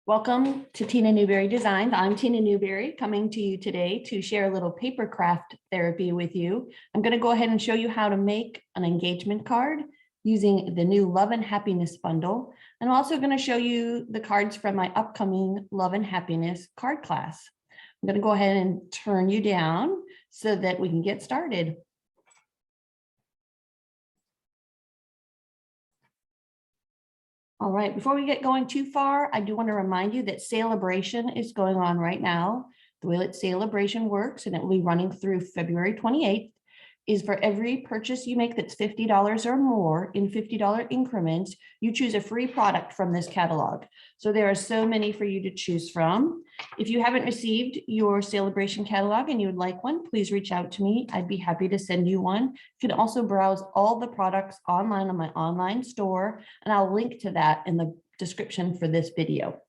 Welcome to Tina Newberry Designs. I'm Tina Newberry, coming to you today to share a little paper craft therapy with you. I'm going to go ahead and show you how to make an engagement card using the new Love and Happiness bundle. And I'm also going to show you the cards from my upcoming Love and Happiness card class. I'm going to go ahead and turn you down so that we can get started. All right, before we get going too far, I do want to remind you that SaleABration is going on right now. The way that SaleABration works, and it will be running through February 28th, is for every purchase you make that's $50 or more in $50 increments, you choose a free product from this catalog. So there are so many for you to choose from. If you haven't received your SaleABration catalog and you would like one, please reach out to me. I'd be happy to send you one. You can also browse all the products online on my online store, and I'll link to that in the description for this video.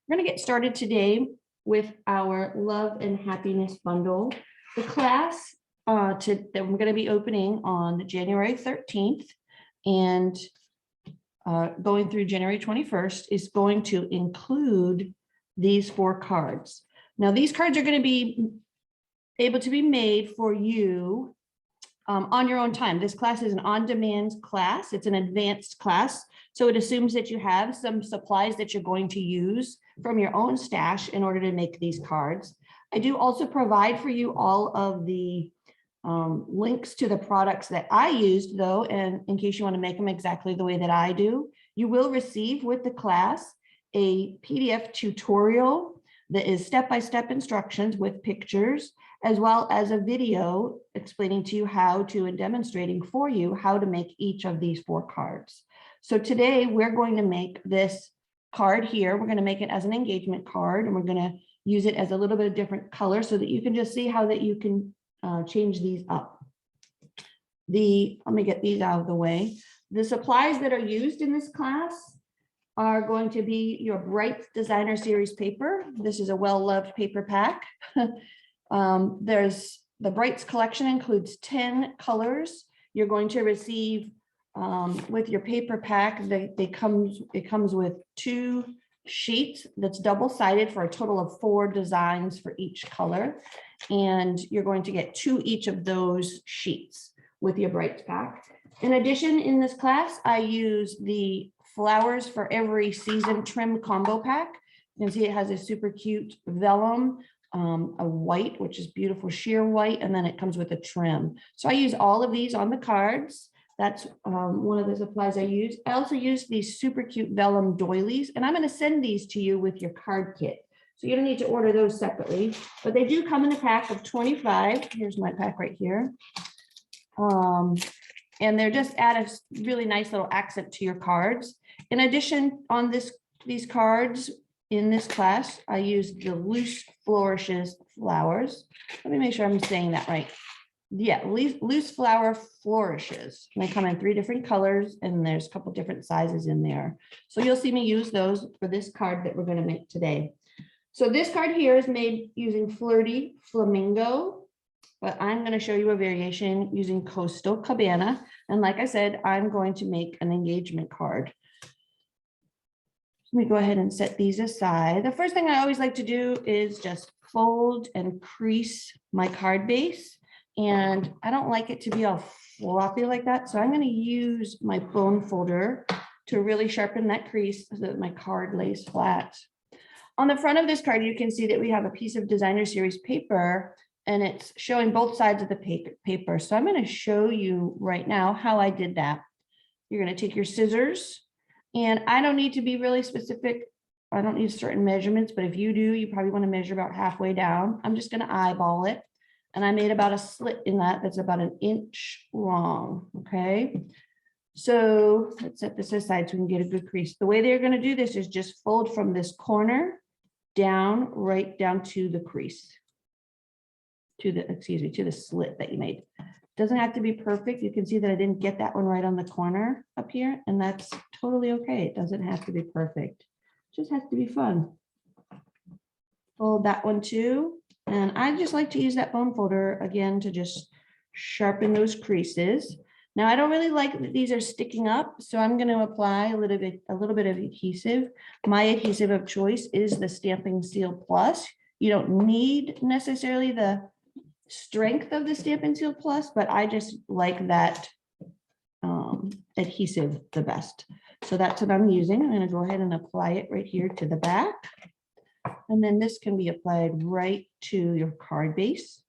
We're going to get started today with our Love and Happiness bundle. The class that we're going to be opening on January 13th and going through January 21st is going to include these 4 cards. Now, these cards are going to be able to be made for you on your own time. This class is an on-demand class. It's an advanced class. So it assumes that you have some supplies that you're going to use from your own stash in order to make these cards. I do also provide for you all of the links to the products that I used, though, and in case you want to make them exactly the way that I do, you will receive with the class a PDF tutorial that is step-by-step instructions with pictures, as well as a video explaining to you how to and demonstrating for you how to make each of these 4 cards. So today we're going to make this card here. We're going to make it as an engagement card, and we're going to use it as a little bit of different color so that you can just see how that you can change these up. Let me get these out of the way. The supplies that are used in this class are going to be your Bright Designer Series paper. This is a well-loved paper pack. There's the Brights collection includes 10 colors. You're going to receive with your paper pack, it comes with 2 sheets that's double-sided for a total of 4 designs for each color. And you're going to get 2 each of those sheets with your Brights pack. In addition, in this class, I use the Flowers for Every Season trim combo pack. You can see it has a super cute vellum, a white, which is beautiful sheer white, and then it comes with a trim. So I use all of these on the cards. That's one of the supplies I use. I also use these super cute vellum doilies, and I'm going to send these to you with your card kit. So you don't need to order those separately, but they do come in a pack of 25. Here's my pack right here. And they're just add a really nice little accent to your cards. In addition, on these cards in this class, I use the Loose Flourishes flowers. Let me make sure I'm saying that right. Yeah, loose flower flourishes. And they come in 3 different colors, and there's a couple different sizes in there. So you'll see me use those for this card that we're going to make today. So this card here is made using Flirty Flamingo, but I'm going to show you a variation using Coastal Cabana. And like I said, I'm going to make an engagement card. Let me go ahead and set these aside. The first thing I always like to do is just fold and crease my card base. And I don't like it to be all floppy like that. So I'm going to use my bone folder to really sharpen that crease so that my card lays flat. On the front of this card, you can see that we have a piece of Designer Series paper, and it's showing both sides of the paper. So I'm going to show you right now how I did that. You're going to take your scissors, and I don't need to be really specific. I don't need certain measurements, but if you do, you probably want to measure about halfway down. I'm just going to eyeball it. And I made about a slit in that's about 1 inch long, okay? So let's set this aside so we can get a good crease. The way they're gonna do this is just fold from this corner down, right down to the crease, to the slit that you made. Doesn't have to be perfect. You can see that I didn't get that one right on the corner up here, and that's totally okay. It doesn't have to be perfect. It just has to be fun. Fold that one too. And I just like to use that bone folder again to just sharpen those creases. Now, I don't really like that these are sticking up, so I'm going to apply a little bit of adhesive. My adhesive of choice is the Stamping Seal Plus. You don't need necessarily the strength of the Stamping Seal Plus, but I just like that adhesive the best. So that's what I'm using. I'm going to go ahead and apply it right here to the back. And then this can be applied right to your card base.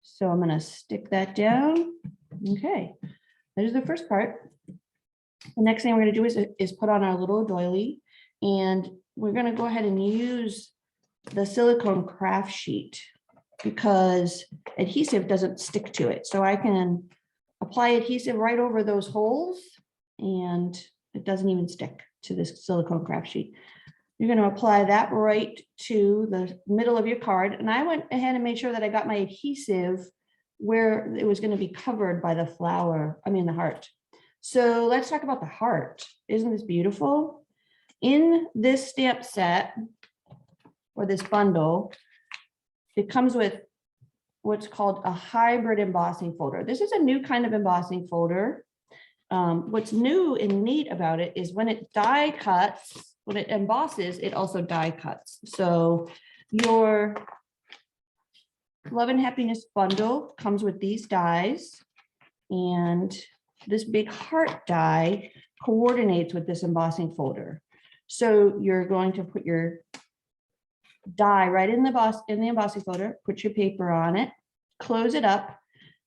So I'm going to stick that down. Okay, there's the first part. The next thing we're going to do is put on our little doily, and we're going to go ahead and use the silicone craft sheet because adhesive doesn't stick to it. So I can apply adhesive right over those holes and it doesn't even stick to this silicone craft sheet. You're going to apply that right to the middle of your card. And I went ahead and made sure that I got my adhesive where it was going to be covered by the flower, the heart. So let's talk about the heart. Isn't this beautiful? In this stamp set or this bundle, it comes with what's called a hybrid embossing folder. This is a new kind of embossing folder. What's new and neat about it is when it die cuts, when it embosses, it also die cuts. So your Love and Happiness bundle comes with these dies, and this big heart die coordinates with this embossing folder. So you're going to put your die right in the embossing folder, put your paper on it, close it up,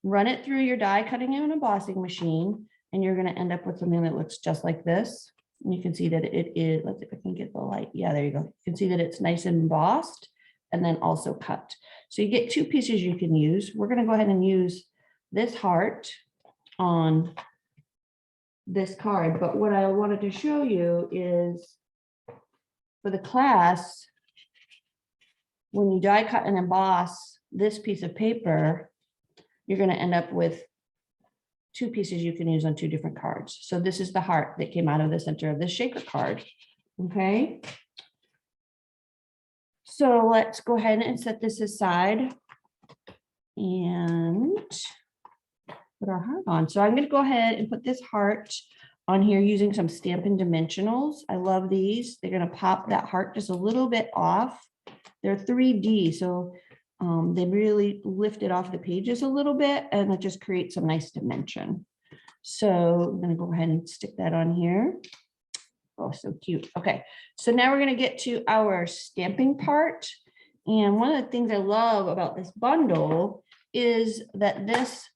run it through your die cutting and embossing machine, and you're going to end up with something that looks just like this. And you can see that it is, let's see if I can get the light. Yeah, there you go. You can see that it's nice and embossed and then also cut. So you get two pieces you can use. We're going to go ahead and use this heart on this card. But what I wanted to show you is for the class, when you die cut and emboss this piece of paper, you're going to end up with two pieces you can use on two different cards. So this is the heart that came out of the center of the shaker card. Okay. So let's go ahead and set this aside and put our heart on. So I'm going to go ahead and put this heart on here using some Stampin' Dimensionals. I love these. They're going to pop that heart just a little bit off. They're 3D, so they really lift it off the pages a little bit, and it just creates some nice dimension. So I'm going to go ahead and stick that on here. Oh, so cute. Okay, so now we're going to get to our stamping part. And one of the things I love about this bundle is that this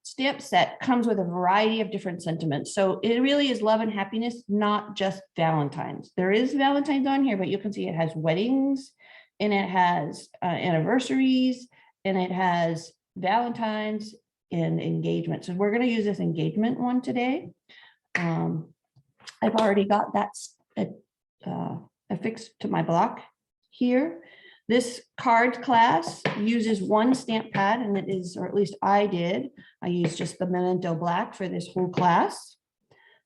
stamp set comes with a variety of different sentiments. So it really is love and happiness, not just Valentine's. There is Valentine's on here, but you can see it has weddings, and it has anniversaries, and it has Valentine's and engagement. So we're going to use this engagement one today. I've already got that affixed to my block here. This card class uses one stamp pad, and it is, or at least I did. I used just the Memento Black for this whole class.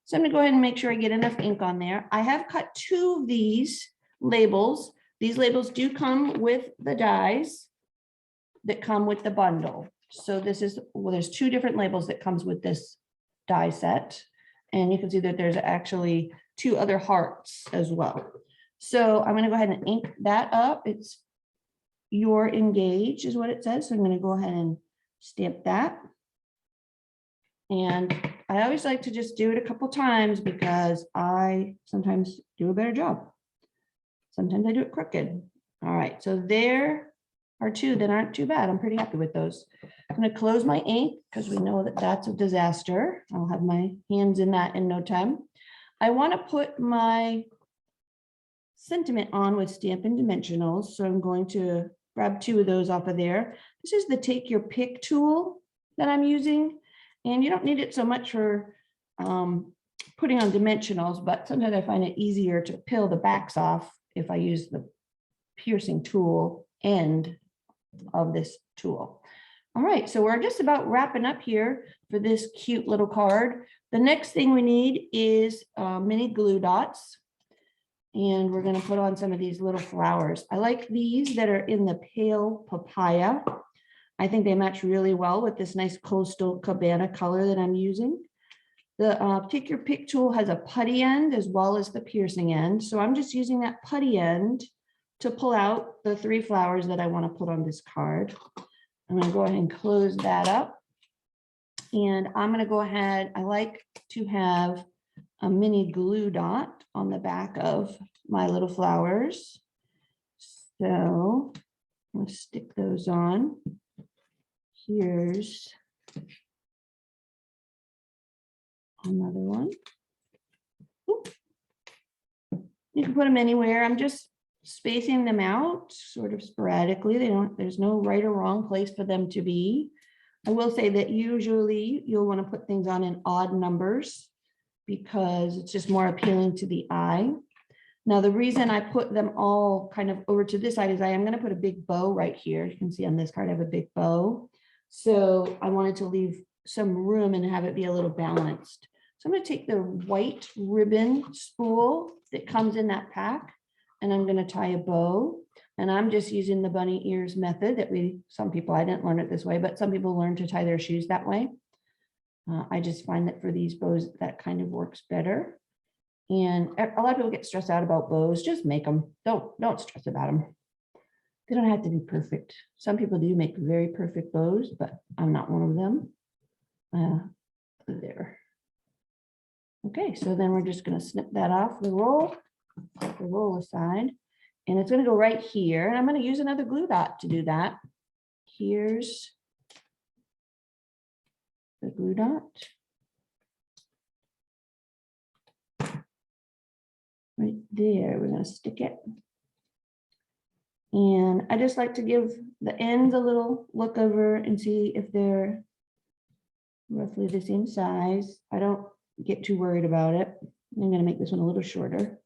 So I'm going to go ahead and make sure I get enough ink on there. I have cut two of these labels. These labels do come with the dies that come with the bundle. So this is, well, there's two different labels that comes with this die set. And you can see that there's actually two other hearts as well. So I'm going to go ahead and ink that up. It's Your Engage is what it says. So I'm going to go ahead and stamp that. And I always like to just do it a couple times because I sometimes do a better job. Sometimes I do it crooked. All right, so there are two that aren't too bad. I'm pretty happy with those. I'm going to close my ink because we know that that's a disaster. I'll have my hands in that in no time. I want to put my sentiment on with Stampin' Dimensionals. So I'm going to grab two of those off of there. This is the Take Your Pick tool that I'm using. And you don't need it so much for putting on dimensionals, but sometimes I find it easier to peel the backs off if I use the piercing tool end of this tool. All right, so we're just about wrapping up here for this cute little card. The next thing we need is mini glue dots. And we're going to put on some of these little flowers. I like these that are in the pale papaya. I think they match really well with this nice coastal cabana color that I'm using. The Take Your Pick tool has a putty end as well as the piercing end. So I'm just using that putty end to pull out the 3 flowers that I want to put on this card. I'm going to go ahead and close that up. And I'm going to go ahead, I like to have a mini glue dot on the back of my little flowers. So I'll stick those on. Here's another one. Oop. You can put them anywhere. I'm just spacing them out sort of sporadically. There's no right or wrong place for them to be. I will say that usually you'll want to put things on in odd numbers because it's just more appealing to the eye. Now, the reason I put them all kind of over to this side is I am going to put a big bow right here. You can see on this card, I have a big bow. So I wanted to leave some room and have it be a little balanced. So I'm going to take the white ribbon spool that comes in that pack, and I'm going to tie a bow. And I'm just using the bunny ears method that some people, I didn't learn it this way, but some people learn to tie their shoes that way. I just find that for these bows, that kind of works better. And a lot of people get stressed out about bows. Just make them. Don't stress about them. They don't have to be perfect. Some people do make very perfect bows, but I'm not one of them. There. Okay, so then we're just going to snip that off the roll aside. And it's going to go right here. And I'm going to use another glue dot to do that. Here's the glue dot. Right there, we're going to stick it. And I just like to give the ends a little look over and see if they're roughly the same size. I don't get too worried about it. I'm going to make this one a little shorter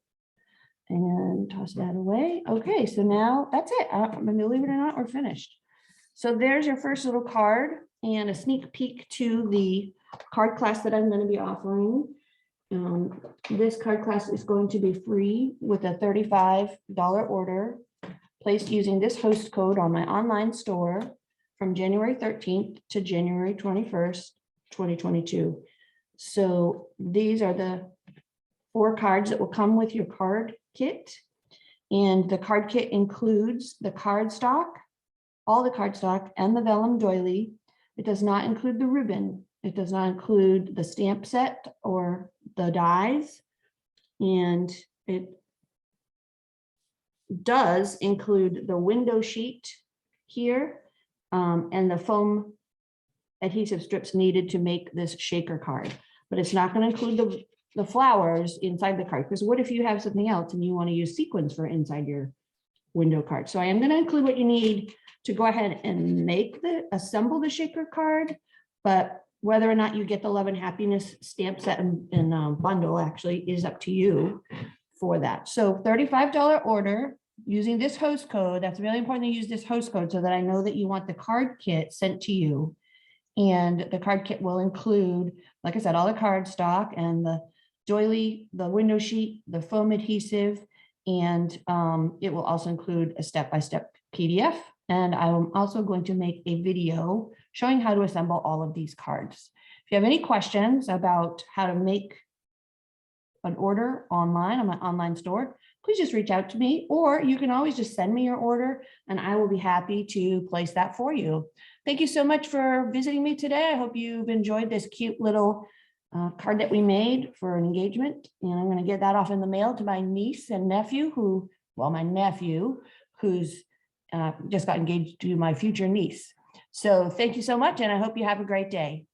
and toss that away. Okay, so now that's it. Believe it or not, we're finished. So there's your first little card and a sneak peek to the card class that I'm going to be offering. This card class is going to be free with a $35 order placed using this host code on my online store from January 13th to January 21st, 2022. So these are the 4 cards that will come with your card kit. And the card kit includes the card stock, all the card stock, and the vellum doily. It does not include the ribbon. It does not include the stamp set or the dies. And it does include the window sheet here and the foam adhesive strips needed to make this shaker card. But it's not going to include the flowers inside the card, because what if you have something else and you want to use sequins for inside your window card? So I am going to include what you need to go ahead and assemble the shaker card, but whether or not you get the Love and Happiness stamp set and bundle actually is up to you for that. So $35 order using this host code. That's really important to use this host code so that I know that you want the card kit sent to you. And the card kit will include, like I said, all the card stock and the doily, the window sheet, the foam adhesive, and it will also include a step-by-step PDF. And I'm also going to make a video showing how to assemble all of these cards. If you have any questions about how to make an order online on my online store, please just reach out to me, or you can always just send me your order and I will be happy to place that for you. Thank you so much for visiting me today. I hope you've enjoyed this cute little card that we made for an engagement. And I'm going to get that off in the mail to my niece and nephew my nephew who's just got engaged to my future niece. So thank you so much. And I hope you have a great day.